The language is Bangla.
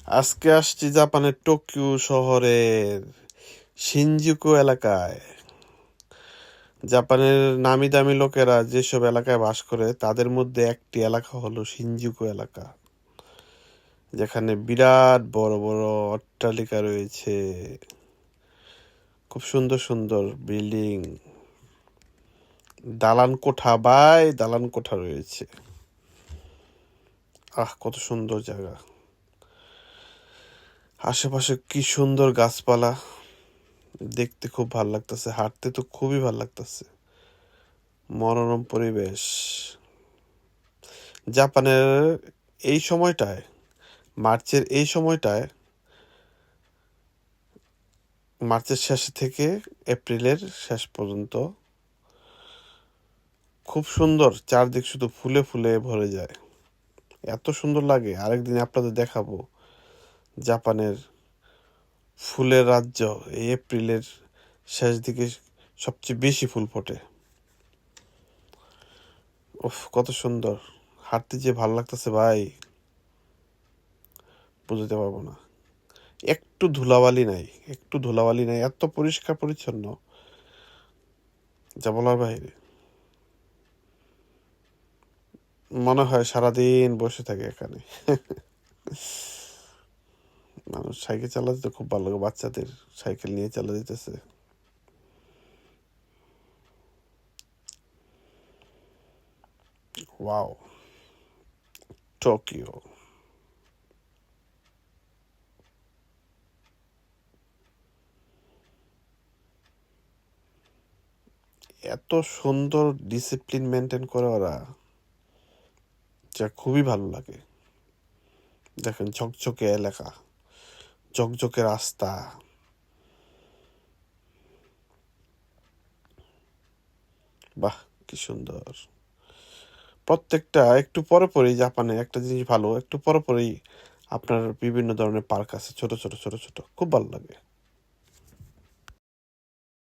আজকে আসছি জাপানের টোকিও শহরের শিনজুকু এলাকায়। জাপানের নামি দামি লোকেরা যেসব এলাকায় বাস করে তাদের মধ্যে একটি এলাকা হলো শিনজুকু এলাকা, যেখানে বিরাট বড় বড় অট্টালিকা রয়েছে, খুব সুন্দর সুন্দর বিল্ডিং, দালান কোঠা বাই দালান কোঠা রয়েছে। কত সুন্দর জায়গা! আশেপাশে কি সুন্দর গাছপালা, দেখতে খুব ভাল লাগতেছে, হাঁটতে তো খুবই ভাল লাগতেছে। মনোরম পরিবেশ। জাপানের এই সময়টায়, মার্চের এই সময়টায়, মার্চের শেষ থেকে এপ্রিলের শেষ পর্যন্ত খুব সুন্দর, চারদিক শুধু ফুলে ফুলে ভরে যায়, এত সুন্দর লাগে। আরেকদিন আপনাদের দেখাবো জাপানের ফুলের রাজ্য। এই এপ্রিলের শেষ দিকে সবচেয়ে বেশি ফুল ফোটে। উফ, কত সুন্দর! হাঁটতে যে ভালো লাগতেছে ভাই, বুঝতে পারবো না। একটু ধুলাবালি নাই, একটু ধুলাবালি নাই, এত পরিষ্কার পরিচ্ছন্ন, যা বলার বাইরে। মনে হয় সারাদিন বসে থাকে এখানে। মানুষ সাইকেল চালাতে তো খুব ভালো লাগে, বাচ্চাদের সাইকেল নিয়ে চালা দিতেছে। Wow, Tokyo! এত সুন্দর ডিসিপ্লিন মেনটেন করে ওরা, যা খুবই ভালো লাগে। দেখেন, ঝকঝকে এলাকা, ঝকঝকে রাস্তা, বাহ কি সুন্দর! প্রত্যেকটা একটু পরে পরেই জাপানে একটা জিনিস ভালো, একটু পরে পরেই আপনার বিভিন্ন ধরনের পার্ক আছে, ছোট ছোট ছোট ছোট, খুব ভালো লাগে।